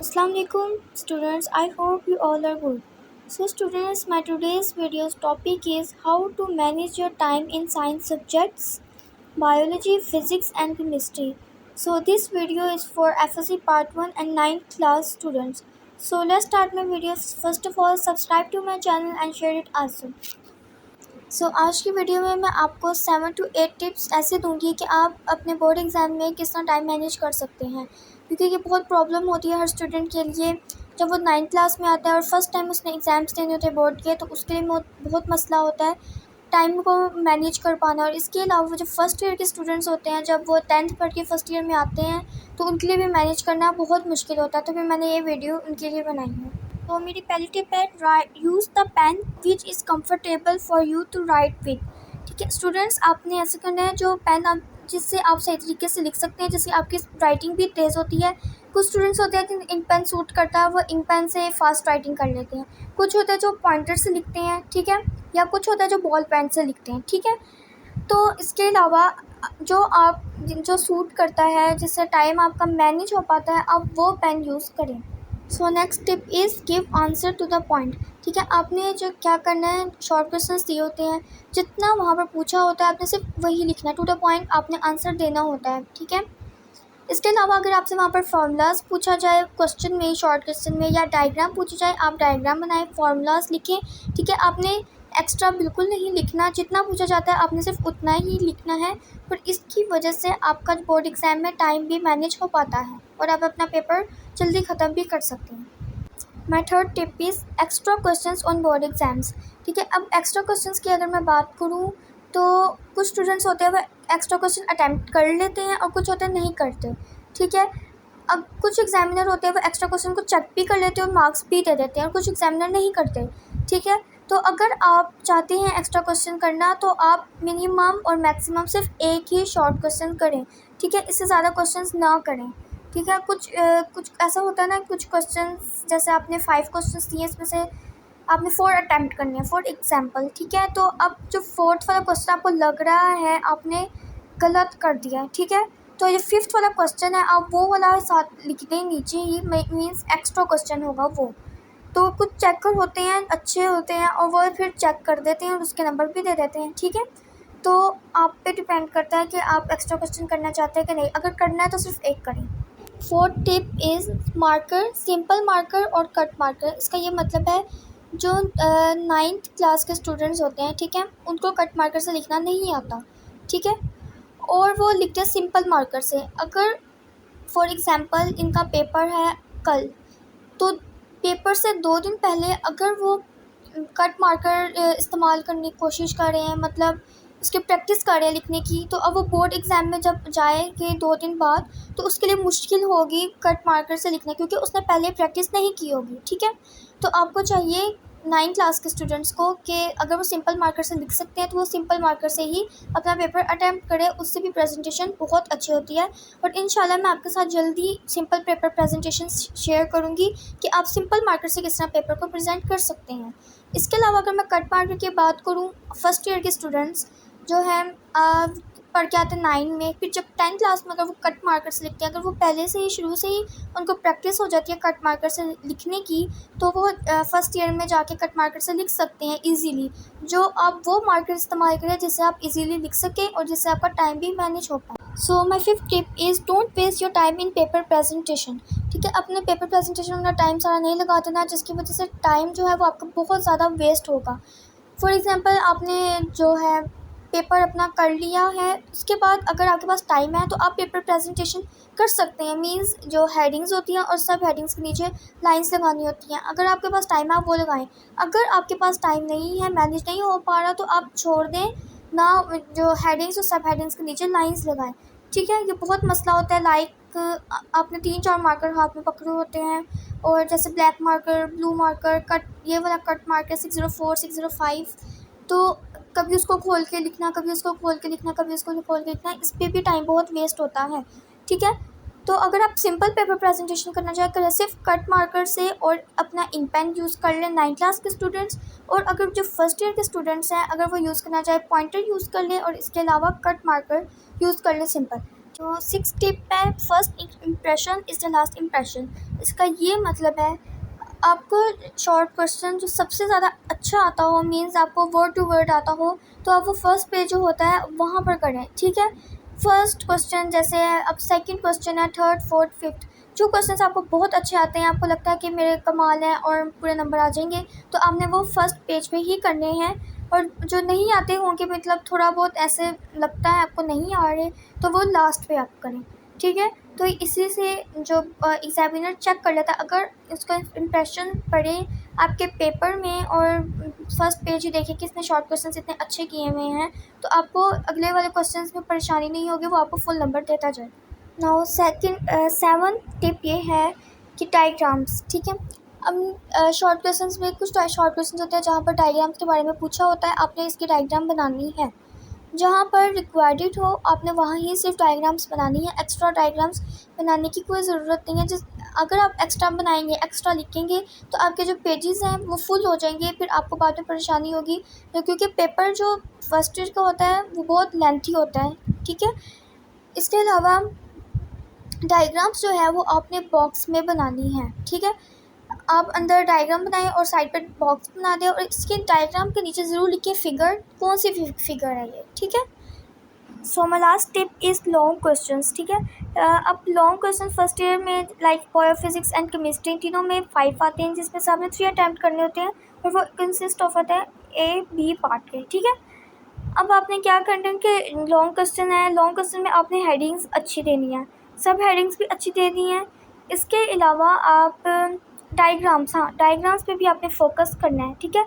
Assalamualaikum students, I hope you all are good. So students, my today's video's topic is how to manage your time in science subjects, biology, physics and chemistry. So this video is for FSC part 1 and 9th class students. So let's start my video. First of all, subscribe to my channel and share it also. सो आज की video में मैं आपको 7 to 8 tips ऐसे दूंगी कि आप अपने बोर्ड एग्ज़ाम में किस तरह टाइम मैनेज कर सकते हैं, क्योंकि ये बहुत प्रॉब्लम होती है हर स्टूडेंट के लिए जब वो 9th क्लास में आता है और फर्स्ट टाइम उसने एग्ज़ाम्स देने होते हैं बोर्ड के, तो उसके लिए बहुत मसला होता है टाइम को मैनेज कर पाना। और इसके अलावा जो फर्स्ट ईयर के स्टूडेंट्स होते हैं, जब वो 10th पढ़ के फर्स्ट ईयर में आते हैं तो उनके लिए भी मैनेज करना बहुत मुश्किल होता है, तो फिर मैंने ये वीडियो उनके लिए बनाई है। तो मेरी पहली टिप है, use the pen which is comfortable for you to write with. ठीक है स्टूडेंट्स, आपने ऐसा करना है जो पेन आप जिससे आप सही तरीके से लिख सकते हैं, जिससे आपकी राइटिंग भी तेज़ होती है। कुछ स्टूडेंट्स होते हैं कि इंक पेन सूट करता है, वो इंक पेन से फास्ट राइटिंग कर लेते हैं। कुछ होते हैं जो पॉइंटर से लिखते हैं, ठीक है, या कुछ होता है जो बॉल पेन से लिखते हैं, ठीक है। तो इसके अलावा जो सूट करता है, जिससे टाइम आपका मैनेज हो पाता है, आप वो पेन यूज़ करें। So next tip is give answer to the point. ठीक है, आपने जो क्या करना है, शॉर्ट क्वेश्चंस दिए होते हैं, जितना वहाँ पर पूछा होता है आपने सिर्फ वही लिखना है, टू द पॉइंट आपने आंसर देना होता है, ठीक है। इसके अलावा अगर आपसे वहाँ पर फार्मूलाज पूछा जाए क्वेश्चन में, शॉर्ट क्वेश्चन में, या डायग्राम पूछा जाए, आप डायग्राम बनाएं, फार्मूलाज लिखें, ठीक है। आपने एक्स्ट्रा बिल्कुल नहीं लिखना, जितना पूछा जाता है आपने सिर्फ उतना ही लिखना है। पर इसकी वजह से आपका बोर्ड एग्ज़ाम में टाइम भी मैनेज हो पाता है और आप अपना पेपर जल्दी ख़त्म भी कर सकते हैं। My third tip is extra questions on board exams. ठीक है, अब एक्स्ट्रा क्वेश्चंस की अगर मैं बात करूँ तो कुछ स्टूडेंट्स होते हैं वो एक्स्ट्रा क्वेश्चन अटैम्प्ट कर लेते हैं और कुछ होते हैं नहीं करते, ठीक है। अब कुछ एग्जामिनर होते हैं वो एक्स्ट्रा क्वेश्चन को चेक भी कर लेते हैं और मार्क्स भी दे देते हैं, और कुछ एग्जामिनर नहीं करते, ठीक है। तो अगर आप चाहते हैं एक्स्ट्रा क्वेश्चन करना, तो आप मिनिमम और मैक्सिमम सिर्फ एक ही शॉर्ट क्वेश्चन करें, ठीक है। इससे ज़्यादा क्वेश्चंस ना करें, ठीक है। कुछ ऐसा होता है ना, कुछ क्वेश्चंस जैसे आपने 5 क्वेश्चंस दिए, इसमें से आपने 4 अटैम्प्ट करने हैं फॉर एग्जाम्पल, ठीक है। तो अब जो 4th वाला क्वेश्चन आपको लग रहा है आपने गलत कर दिया है, ठीक है, तो ये 5th वाला क्वेश्चन है, आप वो वाला साथ लिख दें नीचे ही, मीन्स एक्स्ट्रा क्वेश्चन होगा वो। तो कुछ चेकर होते हैं, अच्छे होते हैं, और वो फिर चेक कर देते हैं और उसके नंबर भी दे देते हैं, ठीक है। तो आप पे डिपेंड करता है कि आप एक्स्ट्रा क्वेश्चन करना चाहते हैं कि नहीं। अगर करना है तो सिर्फ एक करें। Fourth tip is marker, simple marker और कट मार्कर। इसका ये मतलब है जो 9th क्लास के स्टूडेंट्स होते हैं, ठीक है, उनको कट मार्कर से लिखना नहीं आता, ठीक है, और वो लिखते हैं सिंपल मार्कर से। अगर फॉर एग्ज़ाम्पल इनका पेपर है कल, तो पेपर से 2 दिन पहले अगर वो कट मार्कर इस्तेमाल करने की कोशिश कर रहे हैं, मतलब उसकी प्रैक्टिस कर रहे हैं लिखने की, तो अब वो बोर्ड एग्ज़ाम में जब जाएंगे 2 दिन बाद, तो उसके लिए मुश्किल होगी कट मार्कर से लिखना, क्योंकि उसने पहले प्रैक्टिस नहीं की होगी, ठीक है। तो आपको चाहिए 9th क्लास के स्टूडेंट्स को कि अगर वो सिंपल मार्कर से लिख सकते हैं तो वो सिंपल मार्कर से ही अपना पेपर अटैम्प्ट करें, उससे भी प्रेजेंटेशन बहुत अच्छी होती है। और इंशाल्लाह मैं आपके साथ जल्दी सिंपल पेपर प्रेजेंटेशन शेयर करूँगी कि आप सिंपल मार्कर से किस तरह पेपर को प्रेजेंट कर सकते हैं। इसके अलावा अगर मैं कट मार्कर की बात करूँ, फर्स्ट ईयर के स्टूडेंट्स जो हैं पढ़ के आते हैं 9 में, फिर जब 10th क्लास में अगर वो कट मार्कर से लिखते हैं, अगर वो पहले से ही शुरू से ही उनको प्रैक्टिस हो जाती है कट मार्कर से लिखने की, तो वो फर्स्ट ईयर में जाके कट मार्कर से लिख सकते हैं ईज़िली। जो आप वो मार्कर इस्तेमाल करें जिससे आप ईज़िली लिख सकें और जिससे आपका टाइम भी मैनेज हो पाए। So my 5th tip is don't waste your time in paper presentation. ठीक है, अपने पेपर प्रेजेंटेशन में अपना टाइम सारा नहीं लगा देना, जिसकी वजह से टाइम जो है वो आपका बहुत ज़्यादा वेस्ट होगा। फॉर एग्ज़ाम्पल आपने जो है पेपर अपना कर लिया है, उसके बाद अगर आपके पास टाइम है तो आप पेपर प्रेजेंटेशन कर सकते हैं, मींस जो हेडिंग्स होती हैं और सब हेडिंग्स के नीचे लाइंस लगानी होती हैं, अगर आपके पास टाइम है आप वो लगाएं। अगर आपके पास टाइम नहीं है, मैनेज नहीं हो पा रहा, तो आप छोड़ दें ना, जो हेडिंग्स और सब हेडिंग्स के नीचे लाइंस लगाएं, ठीक है। ये बहुत मसला होता है, लाइक आपने 3-4 मार्कर हाथ में पकड़े होते हैं, और जैसे black marker, blue marker, cut, ये वाला कट मार्कर 604, 605, तो कभी उसको खोल के लिखना, कभी उसको खोल के लिखना, कभी उसको खोल के लिखना, इस पर भी टाइम बहुत वेस्ट होता है, ठीक है। तो अगर आप सिंपल पेपर प्रेजेंटेशन करना चाहें करें सिर्फ कट मार्कर से, और अपना इंक पेन यूज़ कर लें 9th क्लास के स्टूडेंट्स। और अगर जो फर्स्ट ईयर के स्टूडेंट्स हैं, अगर वो यूज़ करना चाहे पॉइंटर यूज़ कर लें, और इसके अलावा कट मार्कर यूज़ कर लें सिंपल, जो 6 टिप है, first impression is the last impression. इसका ये मतलब है आपको शॉर्ट क्वेश्चन जो सबसे ज़्यादा अच्छा आता हो, मीन्स आपको वर्ड टू वर्ड आता हो, तो आप वो फर्स्ट पेज जो होता है वहाँ पर करें, ठीक है। फर्स्ट क्वेश्चन जैसे अब सेकंड क्वेश्चन है, थर्ड फोर्थ फिफ्थ, जो क्वेश्चंस आपको बहुत अच्छे आते हैं, आपको लगता है कि मेरे कमाल है और पूरे नंबर आ जाएंगे, तो आपने वो फर्स्ट पेज पे ही करने हैं। और जो नहीं आते होंगे, मतलब थोड़ा बहुत ऐसे लगता है आपको नहीं आ रहे, तो वो लास्ट पे आप करें, ठीक है। तो इसी से जो एग्जामिनर चेक कर लेता है, अगर उसका इम्प्रेशन पड़े आपके पेपर में और फर्स्ट पेज ही देखे कि इसने शॉर्ट क्वेश्चंस इतने अच्छे किए हुए हैं, तो आपको अगले वाले क्वेश्चंस में परेशानी नहीं होगी, वो आपको फुल नंबर देता जाए। नाउ सेवन टिप ये है कि डायग्राम्स, ठीक है। अब शॉर्ट क्वेश्चंस में कुछ शॉर्ट क्वेश्चंस होते हैं जहाँ पर डायग्राम्स के बारे में पूछा होता है, आपने इसकी डायग्राम बनानी है। जहाँ पर रिक्वायर्ड हो आपने वहाँ ही सिर्फ डायग्राम्स बनानी है, एक्स्ट्रा डायग्राम्स बनाने की कोई ज़रूरत नहीं है। जिस अगर आप एक्स्ट्रा बनाएंगे, एक्स्ट्रा लिखेंगे, तो आपके जो पेजेस हैं वो फुल हो जाएंगे, फिर आपको बाद में परेशानी होगी, क्योंकि पेपर जो फर्स्ट ईयर का होता है वो बहुत लेंथी होता है, ठीक है। इसके अलावा डायग्राम्स जो है वो आपने बॉक्स में बनानी है, ठीक है। आप अंदर डायग्राम बनाएं और साइड पर बॉक्स बना दें, और इसके डायग्राम के नीचे ज़रूर लिखिए फिगर, कौन सी फिगर है ये, ठीक है। So my last tip is long questions, ठीक है। अब लॉन्ग क्वेश्चन फर्स्ट ईयर में लाइक बायोफिजिक्स एंड केमिस्ट्री तीनों में 5 आते हैं, जिसमें से आपने 3 अटैम्प्ट करने होते हैं, और वो कंसिस्ट ऑफ होता है ए बी पार्ट के, ठीक है। अब आपने क्या करना है कि लॉन्ग क्वेश्चन है, लॉन्ग क्वेश्चन में आपने हेडिंग्स अच्छी देनी है, सब हेडिंग्स भी अच्छी देनी है। इसके अलावा आप डायग्राम्स, हाँ डायग्राम्स पे भी आपने फोकस करना है, ठीक है।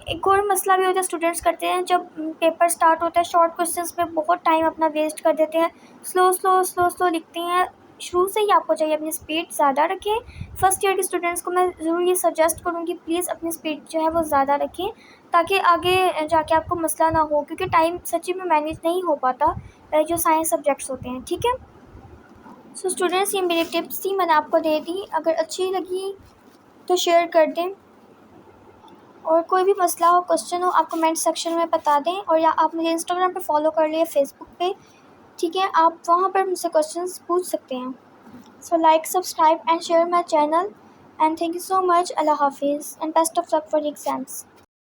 एक और मसला भी होता है, स्टूडेंट्स करते हैं जब पेपर स्टार्ट होता है शॉर्ट क्वेश्चंस में बहुत टाइम अपना वेस्ट कर देते हैं, स्लो लिखते हैं। शुरू से ही आपको चाहिए अपनी स्पीड ज़्यादा रखें। फर्स्ट ईयर के स्टूडेंट्स को मैं ज़रूर ये सजेस्ट करूँगी, प्लीज़ अपनी स्पीड जो है वो ज़्यादा रखें, ताकि आगे जाके आपको मसला ना हो, क्योंकि टाइम सच्ची में मैनेज नहीं हो पाता जो साइंस सब्जेक्ट्स होते हैं, ठीक है। सो स्टूडेंट्स, ये मेरी टिप्स थी, मैंने आपको दे दी। अगर अच्छी लगी तो शेयर कर दें, और कोई भी मसला हो, क्वेश्चन हो, आप कमेंट सेक्शन में बता दें, और या आप मुझे इंस्टाग्राम पे फॉलो कर लिए, फेसबुक पे, ठीक है। आप वहाँ पर मुझसे क्वेश्चंस पूछ सकते हैं। So like, subscribe and share my channel, and thank you so much. अल्लाह हाफिज़ and best of luck for exams.